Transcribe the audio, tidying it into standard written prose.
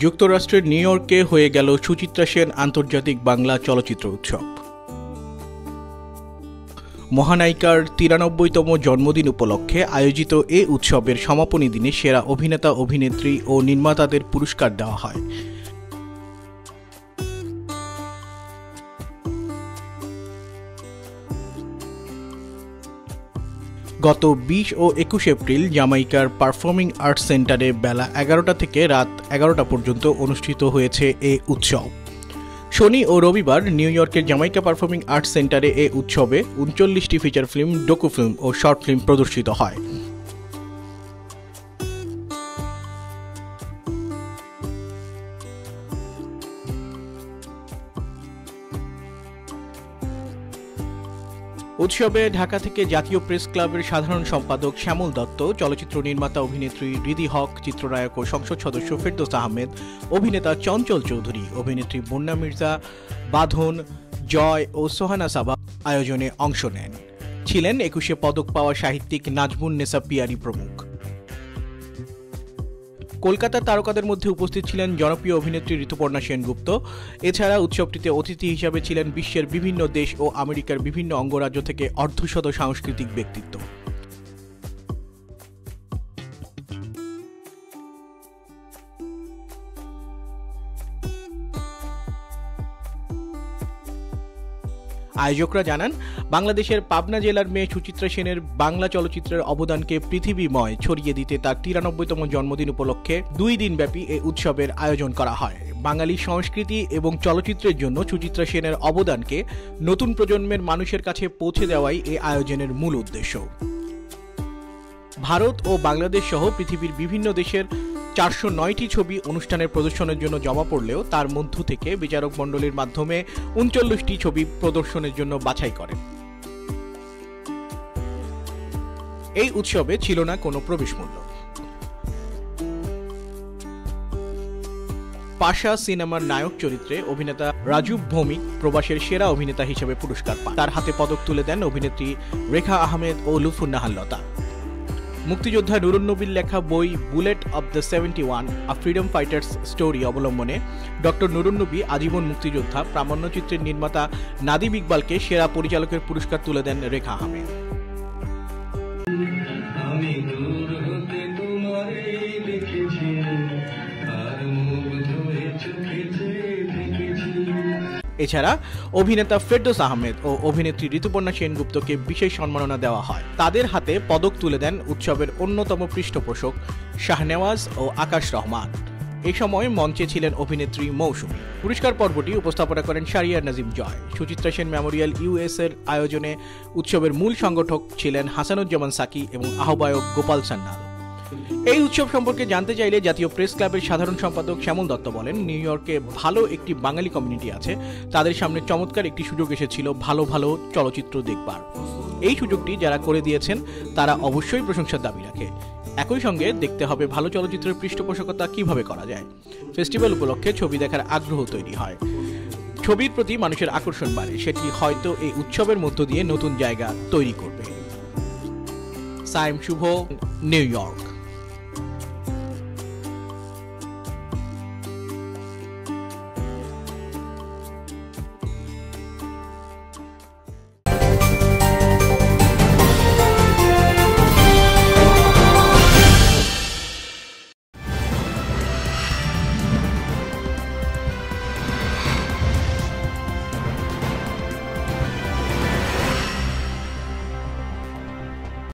যুক্তরাষ্ট্রের নিউ ইয়র্কে হয়ে গেল সুচিত্রা সেন আন্তর্জাতিক বাংলা চলচ্চিত্র উৎসব। মহানায়িকার ৯৩তম জন্মদিন উপলক্ষে আয়োজিত এ উৎসবের সমাপনী দিনে সেরা অভিনেতা, অভিনেত্রী ও নির্মাতাদের পুরস্কার দেওয়া হয়। গত ২০ ও ২১ এপ্রিল জামাইকার পারফর্মিং আর্টস সেন্টারে বেলা ১১টা থেকে রাত ১১টা পর্যন্ত অনুষ্ঠিত হয়েছে এ উৎসব। শনি ও রবিবার নিউ ইয়র্কের জামাইকা পারফর্মিং আর্টস সেন্টারে এ উৎসবে ৩৯টি ফিচার ফিল্ম, ডকু ফিল্ম ও শর্ট ফিল্ম প্রদর্শিত হয়। উৎসবে ঢাকা থেকে জাতীয় প্রেস ক্লাবের সাধারণ সম্পাদক শ্যামল দত্ত, চলচ্চিত্র নির্মাতা অভিনেত্রী রিদি হক, চিত্রনায়ক ও সংসদ সদস্য ফেরদৌস আহমেদ, অভিনেতা চঞ্চল চৌধুরী, অভিনেত্রী বন্যা মির্জা, বাঁধন, জয় ও সোহানা সাবা আয়োজনে অংশ নেন। ছিলেন ২১ পদক পাওয়া সাহিত্যিক নাজমুন নেসা পিয়ারি প্রমুখ। কলকাতার তারকাদের মধ্যে উপস্থিত ছিলেন জনপ্রিয় অভিনেত্রী ঋতুপর্ণা সেনগুপ্ত। এছাড়া উৎসবটিতে অতিথি হিসাবে ছিলেন বিশ্বের বিভিন্ন দেশ ও আমেরিকার বিভিন্ন অঙ্গরাজ্য থেকে অর্ধশত সাংস্কৃতিক ব্যক্তিত্ব। আয়োজকরা জানান, বাংলাদেশের পাবনা জেলার মেয়ে সুচিত্রা সেনের বাংলা চলচ্চিত্রের অবদানকে পৃথিবীময় ছড়িয়ে দিতে তার ৯৩তম জন্মদিন উপলক্ষে ২ দিনব্যাপী এ উৎসবের আয়োজন করা হয়। বাঙালি সংস্কৃতি এবং চলচ্চিত্রের জন্য সুচিত্রা সেনের অবদানকে নতুন প্রজন্মের মানুষের কাছে পৌঁছে দেওয়াই এ আয়োজনের মূল উদ্দেশ্য। ভারত ও বাংলাদেশ সহ পৃথিবীর বিভিন্ন দেশের ৪০৯টি ছবি অনুষ্ঠানের প্রদর্শনের জন্য জমা পড়লেও তার মধ্য থেকে বিচারক মণ্ডলীর মাধ্যমে ৩৯টি ছবি প্রদর্শনের জন্য বাছাই করেন। এই উৎসবে ছিল না কোনো প্রবেশ মূল্য। পাশা সিনেমার নায়ক চরিত্রে অভিনেতা রাজু ভৌমিক প্রবাসের সেরা অভিনেতা হিসেবে পুরস্কার পান। তার হাতে পদক তুলে দেন অভিনেত্রী রেখা আহমেদ ও লুৎফুন্নাহার লতা। মুক্তিযোদ্ধা নুরুন নবীর লেখা বই bullet of the ৭১ a freedom fighters story অবলম্বনে ডক্টর নুরুন নবী আজীবন মুক্তিযোদ্ধা প্রামাণ্যচিত্রের নির্মাতা নাদিম ইকবালকে সেরা পরিচালকের পুরস্কার তুলে দেন রেখা আহমেদ। এছাড়া অভিনেতা ফেরদৌস আহমেদ ও অভিনেত্রী ঋতুপর্ণা সেনগুপ্তকে বিশেষ সম্মাননা দেওয়া হয়। তাদের হাতে পদক তুলে দেন উৎসবের অন্যতম পৃষ্ঠপোষক শাহনেওয়াজ ও আকাশ রহমান। এই সময় মঞ্চে ছিলেন অভিনেত্রী মৌসুমী। পুরস্কার পর্বটি উপস্থাপনা করেন শাহরিয়ার নাজিম জয়। সুচিত্রা সেন মেমোরিয়াল ইউএস এর আয়োজনে উৎসবের মূল সংগঠক ছিলেন হাসানুজ্জামান সাকি এবং আহ্বায়ক গোপাল সান্যাল। এই উৎসব সম্পর্কে জানতে চাইলে জাতীয় প্রেস ক্লাবের সাধারণ সম্পাদক শ্যামল দত্ত বলেন, নিউ ইয়র্কে ভালো একটি বাঙালি কমিউনিটি আছে। তাদের সামনে চমৎকার একটি সুযোগ এসেছিল ভালো ভালো চলচ্চিত্র দেখবার। এই সুযোগটি যারা করে দিয়েছেন তারা অবশ্যই প্রশংসার দাবি রাখে। একই সঙ্গে দেখতে হবে ভালো চলচ্চিত্রের পৃষ্ঠপোষকতা কিভাবে করা যায়। ফেস্টিভ্যাল উপলক্ষে ছবি দেখার আগ্রহ তৈরি হয়, ছবির প্রতি মানুষের আকর্ষণ বাড়ে। সেটি হয়তো এই উৎসবের মধ্য দিয়ে নতুন জায়গা তৈরি করবে। সাইম শুভ, নিউ ইয়র্ক।